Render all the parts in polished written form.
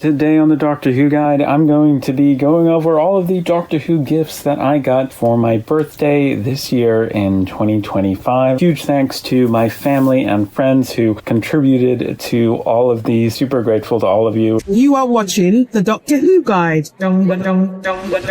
Today on the Doctor Who Guide, I'm going to be going over all of the Doctor Who gifts that I got for my birthday this year in 2025. Huge thanks to my family and friends who contributed to all of these. Super grateful to all of you. You are watching the Doctor Who Guide.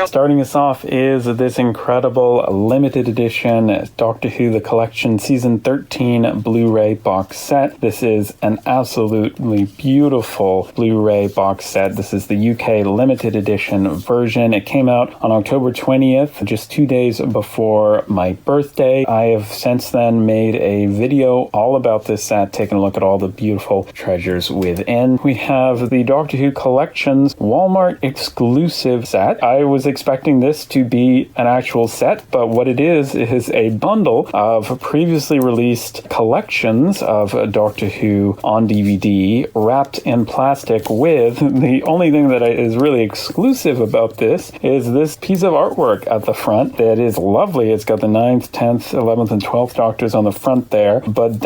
Starting us off is this incredible limited edition Doctor Who The Collection Season 13 Blu-ray box set. This is an absolutely beautiful Blu-ray box set. This is the UK limited edition version. It came out on October 20th, just 2 days before my birthday. I have since then made a video all about this set, taking a look at all the beautiful treasures within. We have the Doctor Who Collections Walmart exclusive set. I was expecting this to be an actual set, but what it is a bundle of previously released collections of Doctor Who on DVD wrapped in plastic with the only thing that is really exclusive about this is this piece of artwork at the front that is lovely. It's got the 9th, 10th, 11th, and 12th Doctors on the front there, but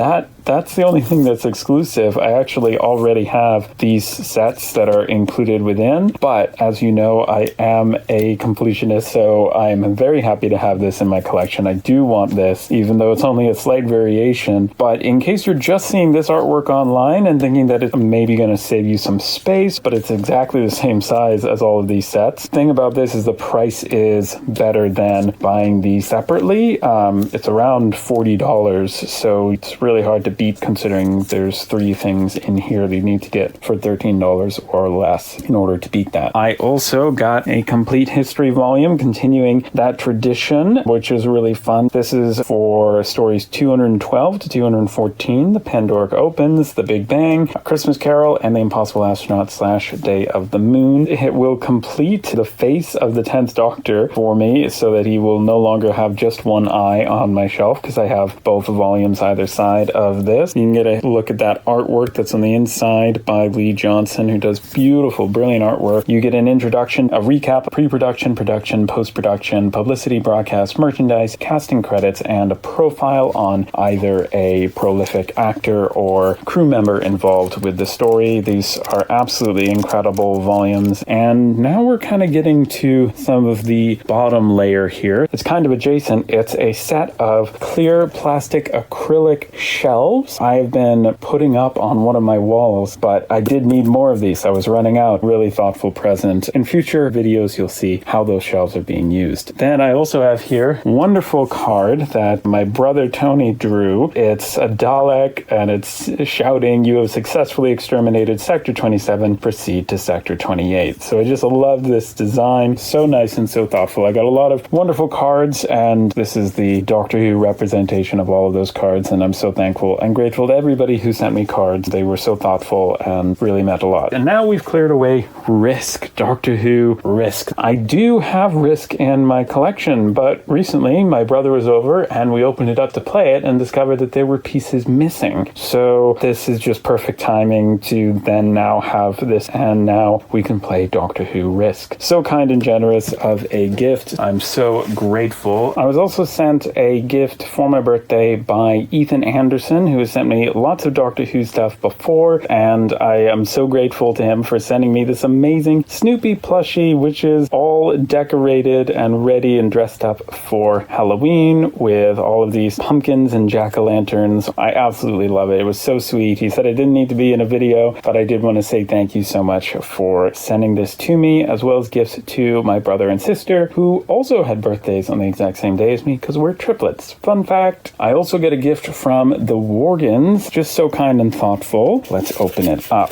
that's the only thing that's exclusive. I actually already have these sets that are included within, but as you know, I am a completionist, so I'm very happy to have this in my collection. I do want this, even though it's only a slight variation, but in case you're just seeing this artwork online and thinking that it's maybe going to save you some space, but it's exactly the same size as all of these sets. The thing about this is the price is better than buying these separately. It's around $40, so it's really hard to beat considering there's 3 things in here that you need to get for $13 or less in order to beat that. I also got a complete history volume continuing that tradition, which is really fun. This is for stories 212 to 214, The Pandoric Opens, The Big Bang, A Christmas Carol, and The Impossible Astronaut / Day of the Moon. It will complete the face of the 10th Doctor for me so that he will no longer have just one eye on my shelf, because I have both volumes either side of this. You can get a look at that artwork that's on the inside by Lee Johnson, who does beautiful, brilliant artwork. You get an introduction, a recap, pre-production, production, post-production, publicity, broadcast, merchandise, casting credits, and a profile on either a prolific actor or crew member involved with the story. These are absolutely incredible volumes, and now we're kind of getting to some of the bottom layer here. It's kind of adjacent. It's a set of clear plastic acrylic shelves I've been putting up on one of my walls, but I did need more of these. I was running out. Really thoughtful present. In future videos, you'll see how those shelves are being used. Then I also have here a wonderful card that my brother Tony drew. It's a Dalek, and it's shouting, "You have successfully exterminated Sector 27, proceed to Sector 28. So I just love this design. So nice and so thoughtful. I got a lot of wonderful cards, and this is the Doctor Who representation of all of those cards, and I'm so thankful and grateful to everybody who sent me cards. They were so thoughtful and really meant a lot. And now we've cleared away Risk, Doctor Who Risk. I do have Risk in my collection, but recently my brother was over and we opened it up to play it and discovered that there were pieces missing. So this is just perfect timing to then now have this, and now we can play Doctor Who Risk. So kind and generous of a gift. I'm so grateful. I was also sent a gift for my birthday by Ethan Anderson, who has sent me lots of Doctor Who stuff before, and I am so grateful to him for sending me this amazing Snoopy plushie, which is all decorated and ready and dressed up for Halloween with all of these pumpkins and jack-o'-lanterns. I absolutely love it. It was so sweet. He said I didn't need to be in a video, but I did want to say thank you so much for sending this to me, as well as gifts to my brother and sister, who also had birthdays on the exact same day as me, because we're triplets. Fun fact. I also get a gift from the Worgans, just so kind and thoughtful. Let's open it up.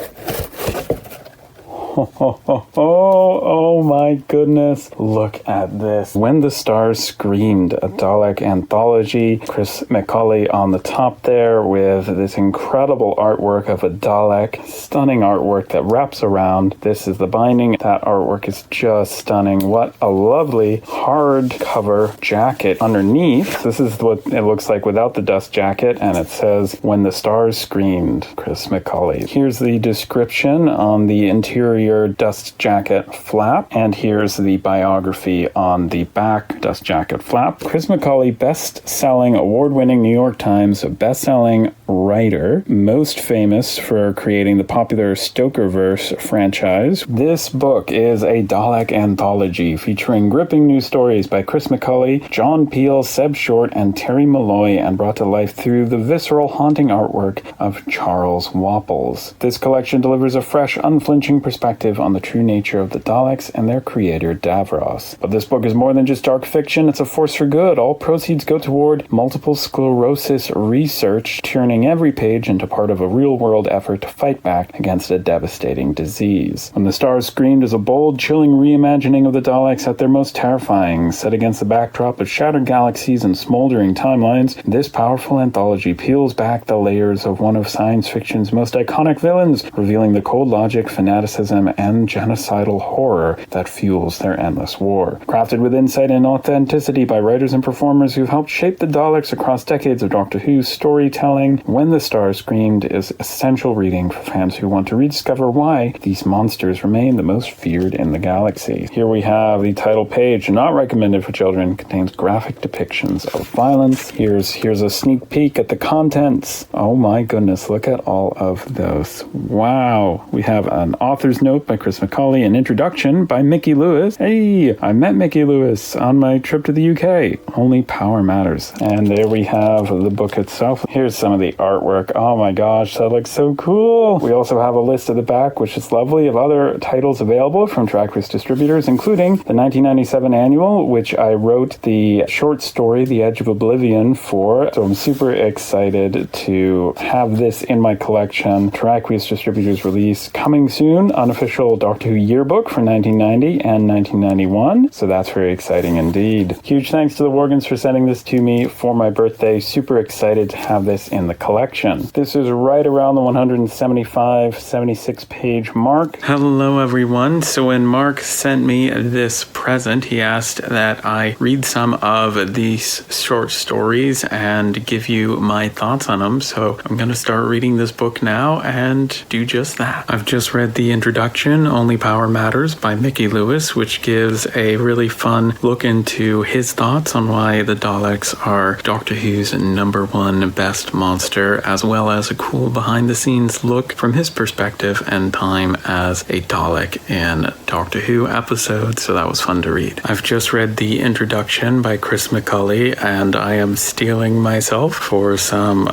Oh my goodness. Look at this. When the Stars Screamed, a Dalek anthology. Chris McCauley on the top there with this incredible artwork of a Dalek. Stunning artwork that wraps around. This is the binding. That artwork is just stunning. What a lovely hardcover jacket underneath. This is what it looks like without the dust jacket, and it says, "When the Stars Screamed," Chris McCauley. Here's the description on the interior dust jacket flap, and here's the biography on the back dust jacket flap. Chris McCauley, best-selling, award-winning New York Times best-selling writer, most famous for creating the popular Stokerverse franchise. This book is a Dalek anthology featuring gripping new stories by Chris McCulley, John Peel, Seb Short, and Terry Malloy, and brought to life through the visceral, haunting artwork of Charles Wapples. This collection delivers a fresh, unflinching perspective on the true nature of the Daleks and their creator, Davros. But this book is more than just dark fiction, it's a force for good. All proceeds go toward multiple sclerosis research, turning every page into part of a real-world effort to fight back against a devastating disease. When the Stars Screamed is a bold, chilling reimagining of the Daleks at their most terrifying. Set against the backdrop of shattered galaxies and smoldering timelines, this powerful anthology peels back the layers of one of science fiction's most iconic villains, revealing the cold logic, fanaticism, and genocidal horror that fuels their endless war. Crafted with insight and authenticity by writers and performers who've helped shape the Daleks across decades of Doctor Who's storytelling, When the Stars Screamed is essential reading for fans who want to rediscover why these monsters remain the most feared in the galaxy. Here we have the title page, not recommended for children, contains graphic depictions of violence. Here's a sneak peek at the contents. Oh my goodness, look at all of those. Wow. We have an author's note by Chris McCauley, an introduction by Mickey Lewis. Hey, I met Mickey Lewis on my trip to the UK. Only power matters. And there we have the book itself. Here's some of the artwork. Oh my gosh, that looks so cool. We also have a list at the back, which is lovely, of other titles available from Tracklist distributors, including the 1997 annual, which I wrote the short story, The Edge of Oblivion, for. So I'm super excited to have this in my collection. Tracklist distributors release coming soon, unofficial Doctor Who yearbook for 1990 and 1991. So that's very exciting indeed. Huge thanks to the Worgans for sending this to me for my birthday. Super excited to have this in the collection. This is right around the 176 page mark. Hello everyone. So when Mark sent me this present, he asked that I read some of these short stories and give you my thoughts on them. So I'm going to start reading this book now and do just that. I've just read the introduction, Only Power Matters by Mickey Lewis, which gives a really fun look into his thoughts on why the Daleks are Doctor Who's #1 best monster, as well as a cool behind-the-scenes look from his perspective and time as a Dalek in Doctor Who episodes, so that was fun to read. I've just read the introduction by Chris McCulley, and I am steeling myself for some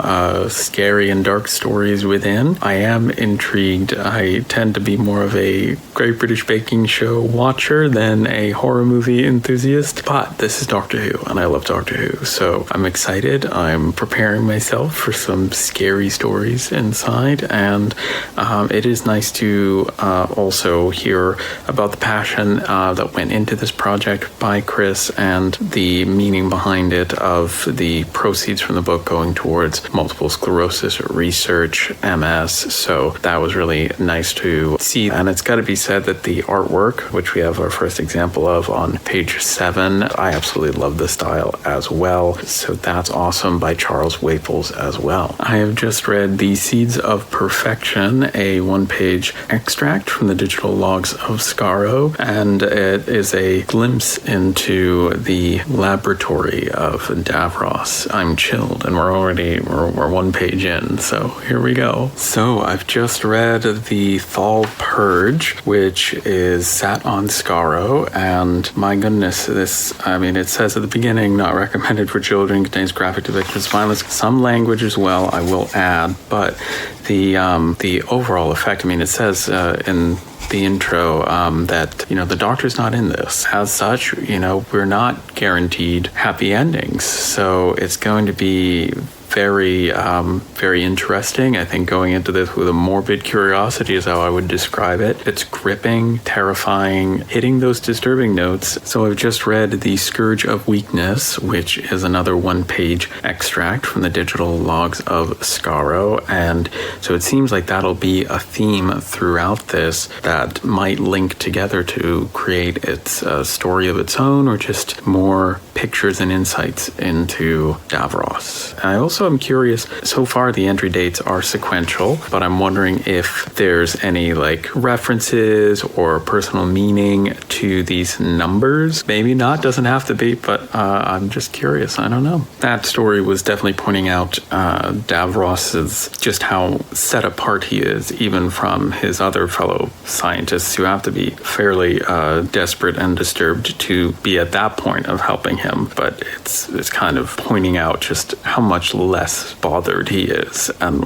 scary and dark stories within. I am intrigued. I tend to be more of a Great British Baking Show watcher than a horror movie enthusiast, but this is Doctor Who, and I love Doctor Who, so I'm excited. I'm preparing myself for some scary stories inside, and it is nice to also hear about the passion that went into this project by Chris and the meaning behind it of the proceeds from the book going towards multiple sclerosis research, MS. So that was really nice to see. And it's got to be said that the artwork, which we have our first example of on page 7, I absolutely love the style as well. So that's awesome, by Charles Wapples as well. I have just read The Seeds of Perfection, a one-page extract from the digital logs of Skaro, and it is a glimpse into the laboratory of Davros. I'm chilled, and we're one page in, so here we go. So I've just read The Thal Purge, which is set on Skaro, and my goodness, it says at the beginning, not recommended for children, contains graphic depictions of violence, some language as well, I will add, but the overall effect, it says in the intro that the Doctor's not in this. As such, we're not guaranteed happy endings, so it's going to be very, very interesting. I think going into this with a morbid curiosity is how I would describe it. It's gripping, terrifying, hitting those disturbing notes. So I've just read The Scourge of Weakness, which is another one-page extract from the digital logs of Skaro, and so it seems like that'll be a theme throughout this that might link together to create its story of its own, or just more pictures and insights into Davros. And I also also am curious, so far the entry dates are sequential, but I'm wondering if there's any like references or personal meaning to these numbers. Maybe not, doesn't have to be, but I'm just curious. I don't know. That story was definitely pointing out Davros's just how set apart he is, even from his other fellow scientists who have to be fairly desperate and disturbed to be at that point of helping him. But it's kind of pointing out just how much less bothered he is and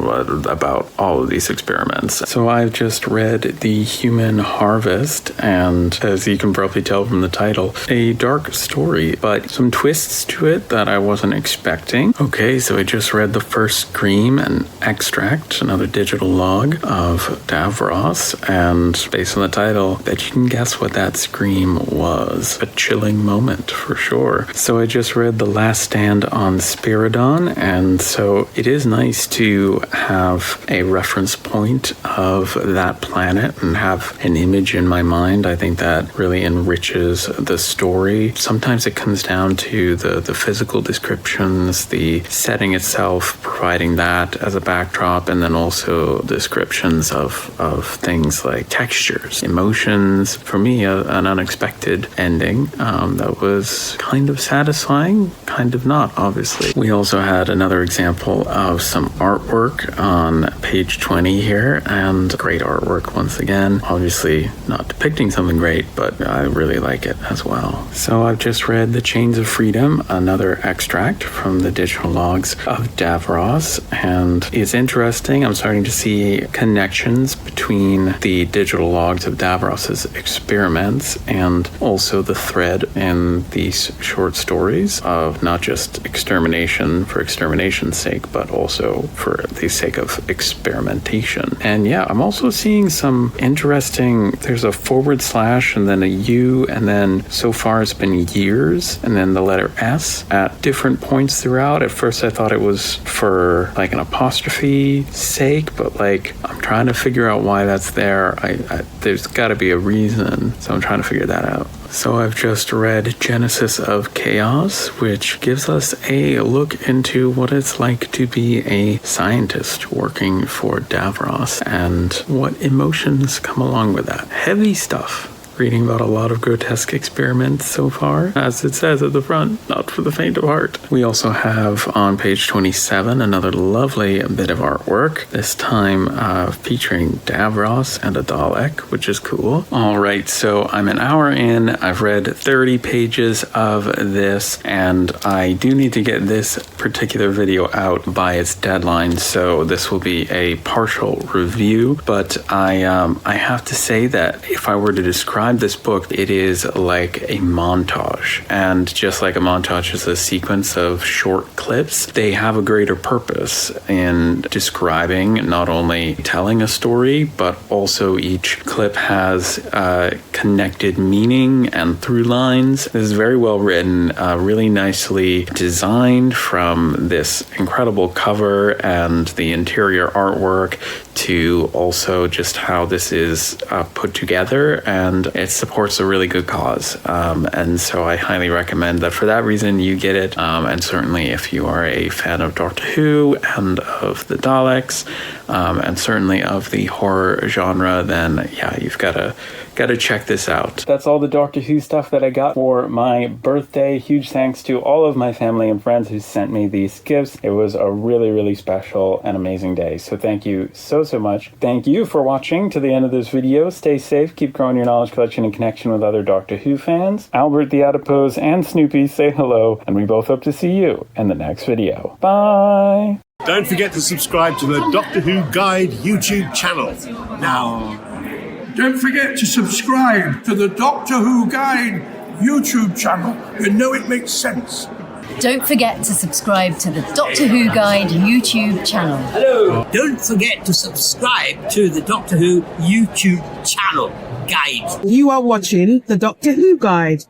about all of these experiments. So I've just read The Human Harvest, and as you can probably tell from the title, a dark story, but some twists to it that I wasn't expecting. Okay, so I just read the first scream and extract, another digital log of Davros, and based on the title, bet you can guess what that scream was. A chilling moment for sure. So I just read The Last Stand on Spiridon, and so it is nice to have a reference point of that planet and have an image in my mind. I think that really enriches the story. Sometimes it comes down to the physical descriptions, the setting itself, providing that as a backdrop, and then also descriptions of things like textures, emotions. For me, an unexpected ending that was kind of satisfying, kind of not, obviously. We also had another example of some artwork on page 20 here, and great artwork once again. Obviously not depicting something great, but I really like it as well. So I've just read The Chains of Freedom, another extract from the digital logs of Davros, and it's interesting. I'm starting to see connections between the digital logs of Davros's experiments and also the thread in these short stories of not just extermination for extermination's sake, but also for the sake of experimentation. And yeah, I'm also seeing some interesting, there's a / and then a U, and then so far it's been years, and then the letter S at different points throughout. At first I thought it was for like an apostrophe sake, but like I'm trying to figure out why that's there. There's got to be a reason, so I'm trying to figure that out. So I've just read Genesis of Chaos, which gives us a look into what it's like to be a scientist working for Davros and what emotions come along with that. Heavy stuff. Reading about a lot of grotesque experiments so far, as it says at the front, not for the faint of heart. We also have on page 27 another lovely bit of artwork, this time featuring Davros and a Dalek, which is cool. All right, so I'm an hour in. I've read 30 pages of this, and I do need to get this particular video out by its deadline, so this will be a partial review, but I have to say that if I were to describe this book, it is like a montage, and just like a montage is a sequence of short clips, they have a greater purpose in describing, not only telling a story, but also each clip has connected meaning and through lines. This is very well written, really nicely designed, from this incredible cover and the interior artwork to also just how this is put together, and it supports a really good cause. And so I highly recommend that for that reason you get it. And certainly if you are a fan of Doctor Who and of the Daleks, and certainly of the horror genre, then yeah, you've got to check this out. That's all the Doctor Who stuff that I got for my birthday. Huge thanks to all of my family and friends who sent me these gifts. It was a really, really special and amazing day. So thank you so much. Thank you for watching to the end of this video. Stay safe, keep growing your knowledge collection and connection with other Doctor Who fans. Albert the Adipose and Snoopy say hello, and we both hope to see you in the next video. Bye! Don't forget to subscribe to the Doctor Who Guide YouTube channel. Now, don't forget to subscribe to the Doctor Who Guide YouTube channel. You know it makes sense. Don't forget to subscribe to the Doctor Who Guide YouTube channel. Hello. Don't forget to subscribe to the Doctor Who YouTube channel guide. You are watching the Doctor Who Guide.